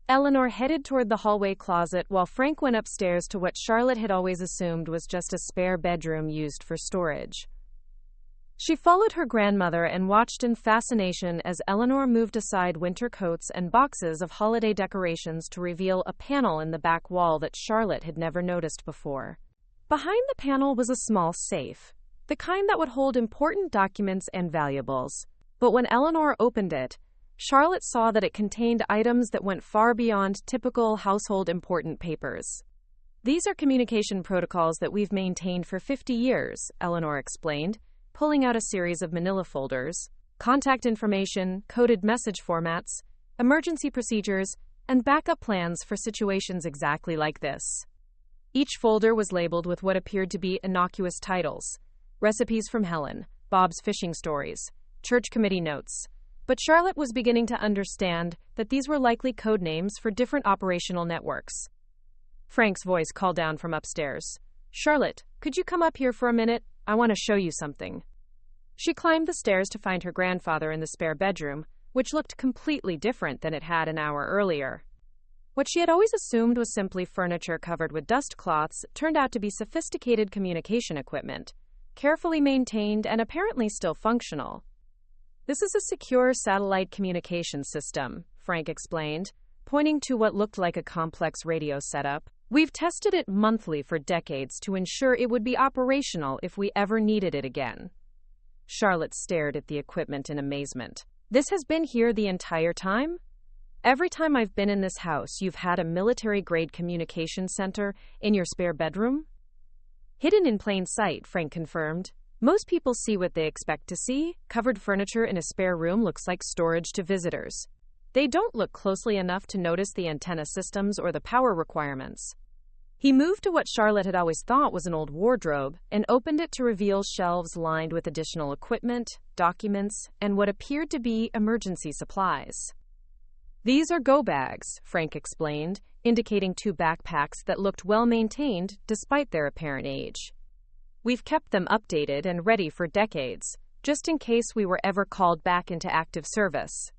Eleanor headed toward the hallway closet while Frank went upstairs to what Charlotte had always assumed was just a spare bedroom used for storage. She followed her grandmother and watched in fascination as Eleanor moved aside winter coats and boxes of holiday decorations to reveal a panel in the back wall that Charlotte had never noticed before. Behind the panel was a small safe, the kind that would hold important documents and valuables. But when Eleanor opened it, Charlotte saw that it contained items that went far beyond typical household important papers. "These are communication protocols that we've maintained for 50 years, Eleanor explained, pulling out a series of manila folders, contact information, coded message formats, emergency procedures, and backup plans for situations exactly like this." Each folder was labeled with what appeared to be innocuous titles: Recipes from Helen, Bob's Fishing Stories, Church Committee Notes. But Charlotte was beginning to understand that these were likely code names for different operational networks. Frank's voice called down from upstairs. "Charlotte, could you come up here for a minute? I want to show you something." She climbed the stairs to find her grandfather in the spare bedroom, which looked completely different than it had an hour earlier. What she had always assumed was simply furniture covered with dust cloths turned out to be sophisticated communication equipment, carefully maintained and apparently still functional. "This is a secure satellite communication system," Frank explained, pointing to what looked like a complex radio setup. "We've tested it monthly for decades to ensure it would be operational if we ever needed it again." Charlotte stared at the equipment in amazement. "This has been here the entire time? Every time I've been in this house, you've had a military-grade communication center in your spare bedroom?" "Hidden in plain sight," Frank confirmed. "Most people see what they expect to see. Covered furniture in a spare room looks like storage to visitors. They don't look closely enough to notice the antenna systems or the power requirements." He moved to what Charlotte had always thought was an old wardrobe and opened it to reveal shelves lined with additional equipment, documents, and what appeared to be emergency supplies. "These are go bags," Frank explained, indicating two backpacks that looked well-maintained despite their apparent age. "We've kept them updated and ready for decades, just in case we were ever called back into active service."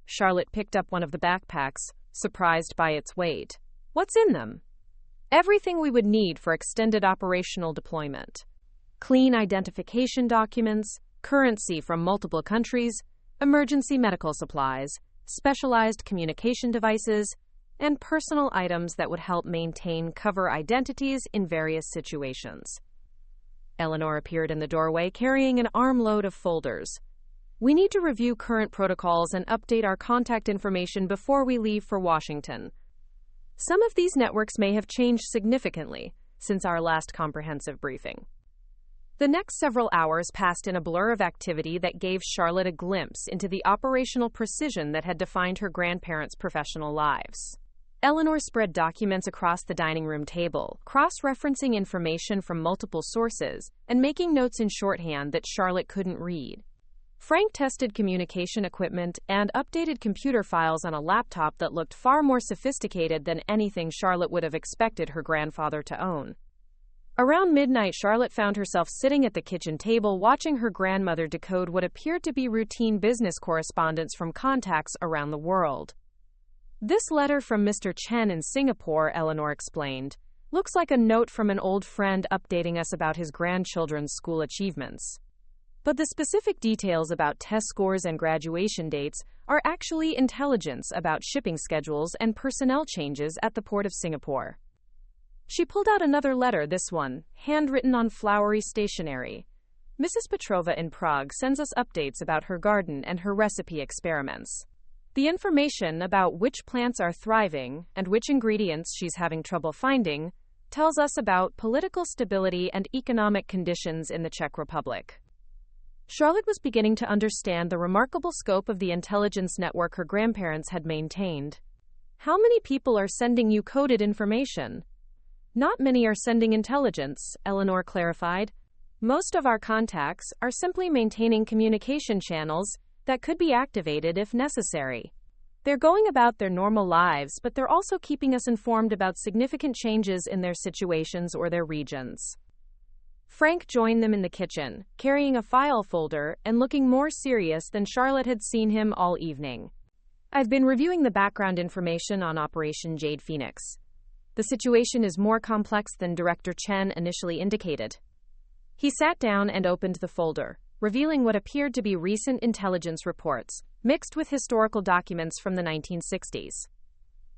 Charlotte picked up one of the backpacks, surprised by its weight. "What's in them?" "Everything we would need for extended operational deployment. Clean identification documents, currency from multiple countries, emergency medical supplies, specialized communication devices, and personal items that would help maintain cover identities in various situations." Eleanor appeared in the doorway carrying an armload of folders. "We need to review current protocols and update our contact information before we leave for Washington. Some of these networks may have changed significantly since our last comprehensive briefing." The next several hours passed in a blur of activity that gave Charlotte a glimpse into the operational precision that had defined her grandparents' professional lives. Eleanor spread documents across the dining room table, cross-referencing information from multiple sources, and making notes in shorthand that Charlotte couldn't read. Frank tested communication equipment and updated computer files on a laptop that looked far more sophisticated than anything Charlotte would have expected her grandfather to own. Around midnight, Charlotte found herself sitting at the kitchen table watching her grandmother decode what appeared to be routine business correspondence from contacts around the world. "This letter from Mr. Chen in Singapore," Eleanor explained, "looks like a note from an old friend updating us about his grandchildren's school achievements. But the specific details about test scores and graduation dates are actually intelligence about shipping schedules and personnel changes at the Port of Singapore." She pulled out another letter, this one, handwritten on flowery stationery. "Mrs. Petrova in Prague sends us updates about her garden and her recipe experiments. The information about which plants are thriving and which ingredients she's having trouble finding tells us about political stability and economic conditions in the Czech Republic." Charlotte was beginning to understand the remarkable scope of the intelligence network her grandparents had maintained. "How many people are sending you coded information?" "Not many are sending intelligence," Eleanor clarified. "Most of our contacts are simply maintaining communication channels that could be activated if necessary. They're going about their normal lives, but they're also keeping us informed about significant changes in their situations or their regions." Frank joined them in the kitchen, carrying a file folder and looking more serious than Charlotte had seen him all evening. "I've been reviewing the background information on Operation Jade Phoenix. The situation is more complex than Director Chen initially indicated." He sat down and opened the folder, revealing what appeared to be recent intelligence reports, mixed with historical documents from the 1960s.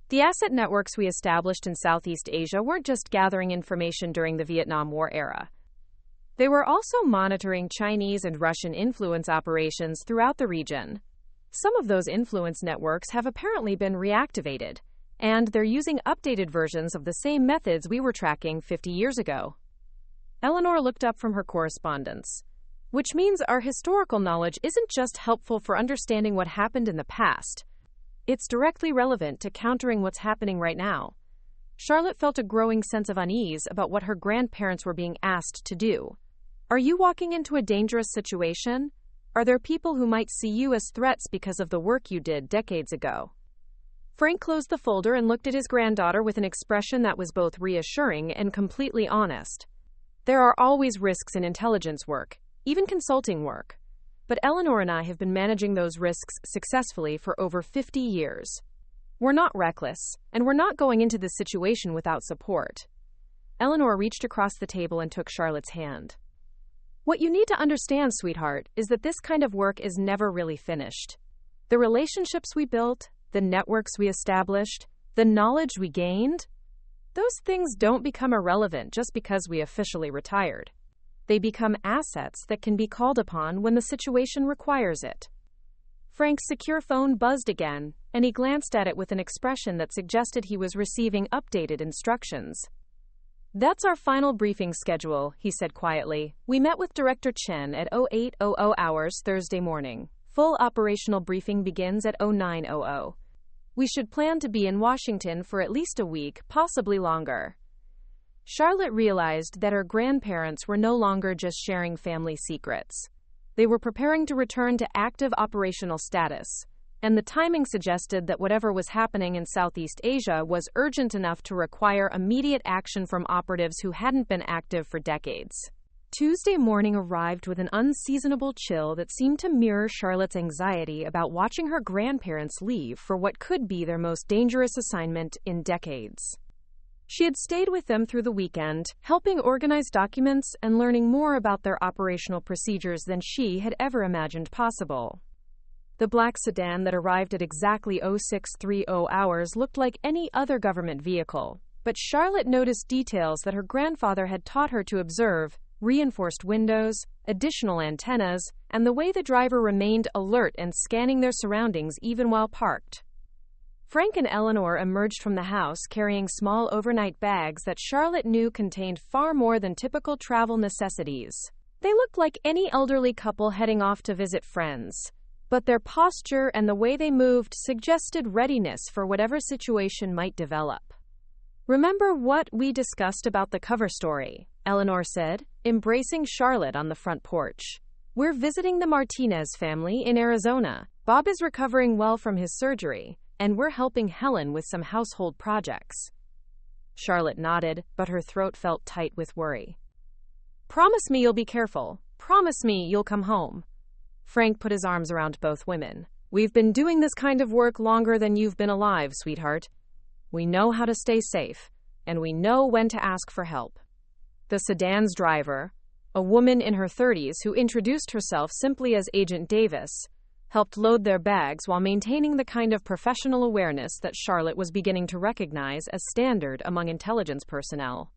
"The asset networks we established in Southeast Asia weren't just gathering information during the Vietnam War era. They were also monitoring Chinese and Russian influence operations throughout the region. Some of those influence networks have apparently been reactivated, and they're using updated versions of the same methods we were tracking 50 years ago." Eleanor looked up from her correspondence. "Which means our historical knowledge isn't just helpful for understanding what happened in the past. It's directly relevant to countering what's happening right now." Charlotte felt a growing sense of unease about what her grandparents were being asked to do. "Are you walking into a dangerous situation? Are there people who might see you as threats because of the work you did decades ago?" Frank closed the folder and looked at his granddaughter with an expression that was both reassuring and completely honest. "There are always risks in intelligence work, even consulting work. But Eleanor and I have been managing those risks successfully for over 50 years. We're not reckless, and we're not going into this situation without support." Eleanor reached across the table and took Charlotte's hand. "What you need to understand, sweetheart, is that this kind of work is never really finished. The relationships we built, the networks we established, the knowledge we gained, those things don't become irrelevant just because we officially retired. They become assets that can be called upon when the situation requires it." Frank's secure phone buzzed again, and he glanced at it with an expression that suggested he was receiving updated instructions. "That's our final briefing schedule," he said quietly. "We met with Director Chen at 0800 hours Thursday morning. Full operational briefing begins at 0900. We should plan to be in Washington for at least a week, possibly longer." Charlotte realized that her grandparents were no longer just sharing family secrets. They were preparing to return to active operational status, and the timing suggested that whatever was happening in Southeast Asia was urgent enough to require immediate action from operatives who hadn't been active for decades. Tuesday morning arrived with an unseasonable chill that seemed to mirror Charlotte's anxiety about watching her grandparents leave for what could be their most dangerous assignment in decades. She had stayed with them through the weekend, helping organize documents and learning more about their operational procedures than she had ever imagined possible. The black sedan that arrived at exactly 0630 hours looked like any other government vehicle, but Charlotte noticed details that her grandfather had taught her to observe: reinforced windows, additional antennas, and the way the driver remained alert and scanning their surroundings even while parked. Frank and Eleanor emerged from the house carrying small overnight bags that Charlotte knew contained far more than typical travel necessities. They looked like any elderly couple heading off to visit friends. but their posture and the way they moved suggested readiness for whatever situation might develop. "Remember what we discussed about the cover story," Eleanor said, embracing Charlotte on the front porch. "We're visiting the Martinez family in Arizona. Bob is recovering well from his surgery, and we're helping Helen with some household projects." Charlotte nodded, but her throat felt tight with worry. "Promise me you'll be careful. Promise me you'll come home." Frank put his arms around both women. "We've been doing this kind of work longer than you've been alive, sweetheart. We know how to stay safe, and we know when to ask for help." The sedan's driver, a woman in her 30s who introduced herself simply as Agent Davis, helped load their bags while maintaining the kind of professional awareness that Charlotte was beginning to recognize as standard among intelligence personnel.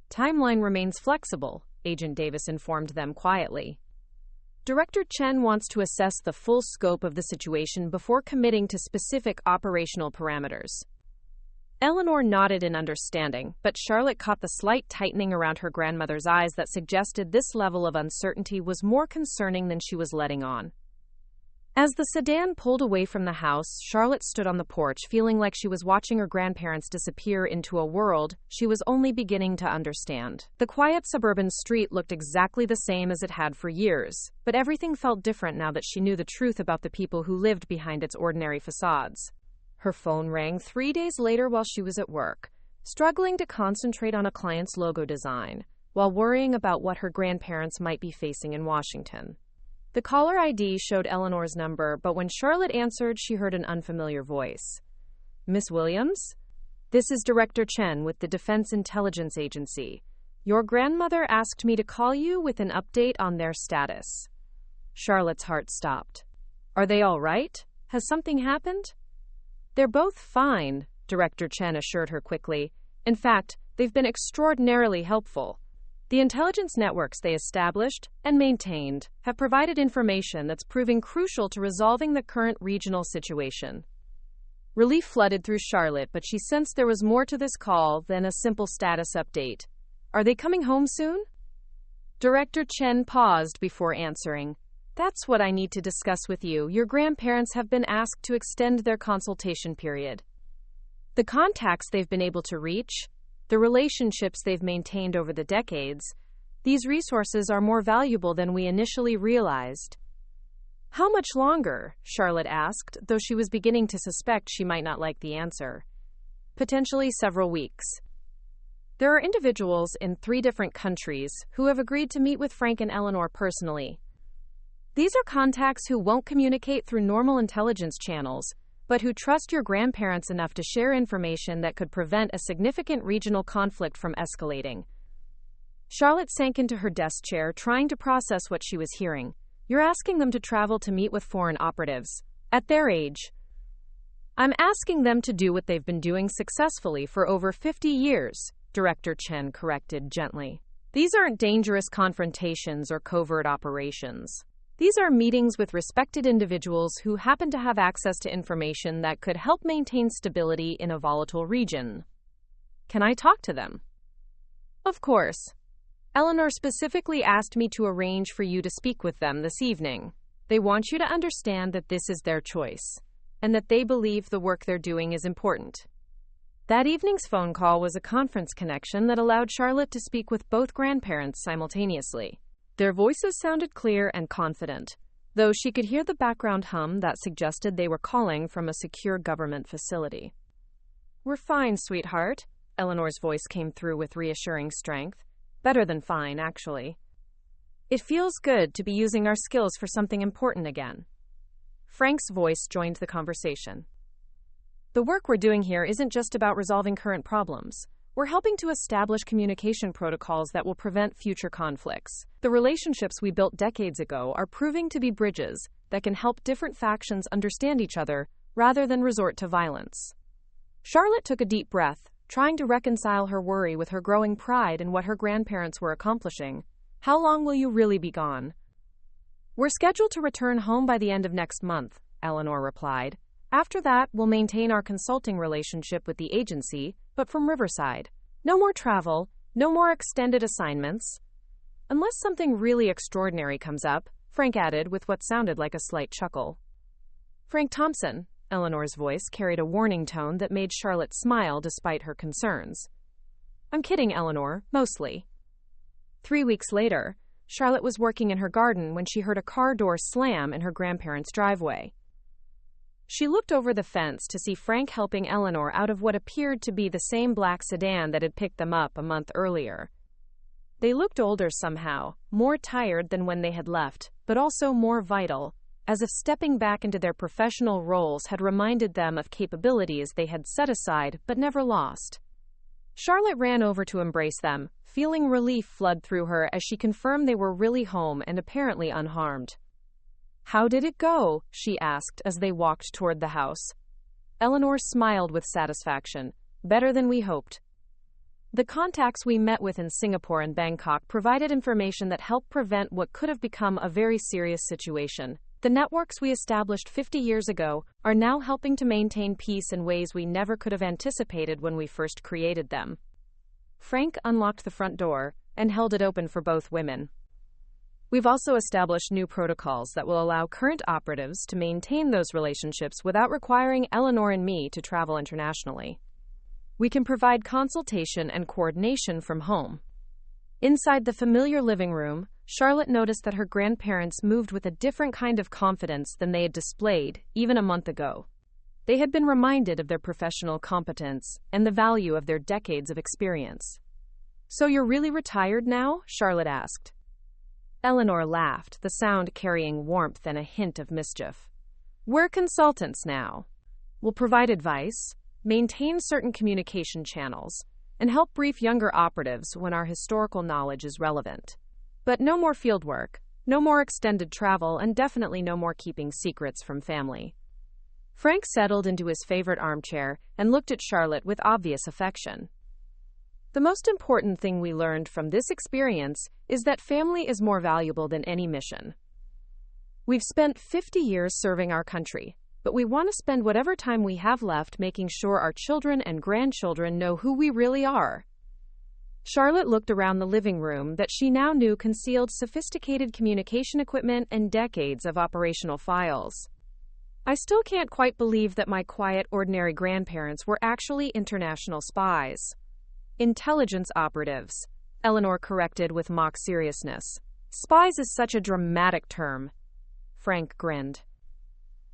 "Timeline remains flexible," Agent Davis informed them quietly. "Director Chen wants to assess the full scope of the situation before committing to specific operational parameters." Eleanor nodded in understanding, but Charlotte caught the slight tightening around her grandmother's eyes that suggested this level of uncertainty was more concerning than she was letting on. As the sedan pulled away from the house, Charlotte stood on the porch, feeling like she was watching her grandparents disappear into a world she was only beginning to understand. The quiet suburban street looked exactly the same as it had for years, but everything felt different now that she knew the truth about the people who lived behind its ordinary facades. Her phone rang 3 days later while she was at work, struggling to concentrate on a client's logo design, while worrying about what her grandparents might be facing in Washington. The caller ID showed Eleanor's number, but when Charlotte answered, she heard an unfamiliar voice. "Miss Williams? This is Director Chen with the Defense Intelligence Agency. Your grandmother asked me to call you with an update on their status." Charlotte's heart stopped. "Are they all right? Has something happened?" "They're both fine," Director Chen assured her quickly. "In fact, they've been extraordinarily helpful. The intelligence networks they established and maintained have provided information that's proving crucial to resolving the current regional situation." Relief flooded through Charlotte, but she sensed there was more to this call than a simple status update. "Are they coming home soon?" Director Chen paused before answering. "That's what I need to discuss with you. Your grandparents have been asked to extend their consultation period. The contacts they've been able to reach, the relationships they've maintained over the decades, these resources are more valuable than we initially realized." "How much longer?" Charlotte asked, though she was beginning to suspect she might not like the answer. "Potentially several weeks. There are individuals in 3 different countries who have agreed to meet with Frank and Eleanor personally. These are contacts who won't communicate through normal intelligence channels, but who trust your grandparents enough to share information that could prevent a significant regional conflict from escalating." Charlotte sank into her desk chair, trying to process what she was hearing. "You're asking them to travel to meet with foreign operatives. At their age." "I'm asking them to do what they've been doing successfully for over 50 years, Director Chen corrected gently. "These aren't dangerous confrontations or covert operations. These are meetings with respected individuals who happen to have access to information that could help maintain stability in a volatile region. Can I talk to them?" "Of course. Eleanor specifically asked me to arrange for you to speak with them this evening. They want you to understand that this is their choice, and that they believe the work they're doing is important." That evening's phone call was a conference connection that allowed Charlotte to speak with both grandparents simultaneously. Their voices sounded clear and confident, though she could hear the background hum that suggested they were calling from a secure government facility. "We're fine, sweetheart," Eleanor's voice came through with reassuring strength. "Better than fine, actually. It feels good to be using our skills for something important again." Frank's voice joined the conversation. "The work we're doing here isn't just about resolving current problems. We're helping to establish communication protocols that will prevent future conflicts. The relationships we built decades ago are proving to be bridges that can help different factions understand each other rather than resort to violence." Charlotte took a deep breath, trying to reconcile her worry with her growing pride in what her grandparents were accomplishing. "How long will you really be gone?" "We're scheduled to return home by the end of next month," Eleanor replied. "After that, we'll maintain our consulting relationship with the agency, but from Riverside. No more travel, no more extended assignments. Unless something really extraordinary comes up, Frank added with what sounded like a slight chuckle. Frank Thompson. Eleanor's voice carried a warning tone that made Charlotte smile despite her concerns. I'm kidding, Eleanor, mostly. 3 weeks later, Charlotte was working in her garden when she heard a car door slam in her grandparents' driveway. She looked over the fence to see Frank helping Eleanor out of what appeared to be the same black sedan that had picked them up a month earlier. They looked older somehow, more tired than when they had left, but also more vital, as if stepping back into their professional roles had reminded them of capabilities they had set aside but never lost. Charlotte ran over to embrace them, feeling relief flood through her as she confirmed they were really home and apparently unharmed. How did it go? She asked as they walked toward the house. Eleanor smiled with satisfaction. Better than we hoped. The contacts we met with in Singapore and Bangkok provided information that helped prevent what could have become a very serious situation. The networks we established 50 years ago are now helping to maintain peace in ways we never could have anticipated when we first created them. Frank unlocked the front door and held it open for both women. We've also established new protocols that will allow current operatives to maintain those relationships without requiring Eleanor and me to travel internationally. We can provide consultation and coordination from home. Inside the familiar living room, Charlotte noticed that her grandparents moved with a different kind of confidence than they had displayed even a month ago. They had been reminded of their professional competence and the value of their decades of experience. So you're really retired now? Charlotte asked. Eleanor laughed, the sound carrying warmth and a hint of mischief. We're consultants now. We'll provide advice, maintain certain communication channels, and help brief younger operatives when our historical knowledge is relevant. But no more field work, no more extended travel, and definitely no more keeping secrets from family. Frank settled into his favorite armchair and looked at Charlotte with obvious affection. The most important thing we learned from this experience is that family is more valuable than any mission. We've spent 50 years serving our country, but we want to spend whatever time we have left making sure our children and grandchildren know who we really are. Charlotte looked around the living room that she now knew concealed sophisticated communication equipment and decades of operational files. I still can't quite believe that my quiet, ordinary grandparents were actually international spies. Intelligence operatives, Eleanor corrected with mock seriousness. Spies is such a dramatic term. Frank grinned.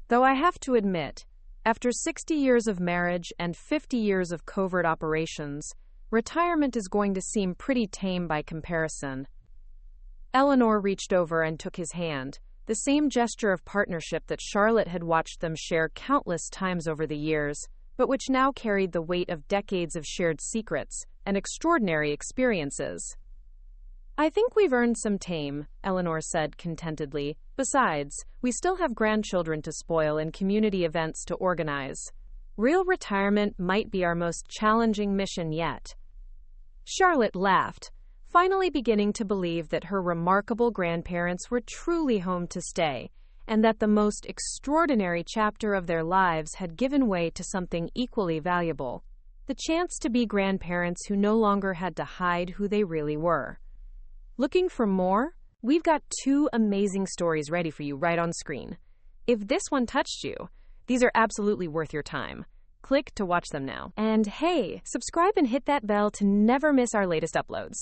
Though I have to admit, after 60 years of marriage and 50 years of covert operations, retirement is going to seem pretty tame by comparison. Eleanor reached over and took his hand, the same gesture of partnership that Charlotte had watched them share countless times over the years, but which now carried the weight of decades of shared secrets and extraordinary experiences. I think we've earned some tame, Eleanor said contentedly. Besides, we still have grandchildren to spoil and community events to organize. Real retirement might be our most challenging mission yet. Charlotte laughed, finally beginning to believe that her remarkable grandparents were truly home to stay, and that the most extraordinary chapter of their lives had given way to something equally valuable, the chance to be grandparents who no longer had to hide who they really were. Looking for more? We've got 2 amazing stories ready for you right on screen. If this one touched you, these are absolutely worth your time. Click to watch them now. And hey, subscribe and hit that bell to never miss our latest uploads.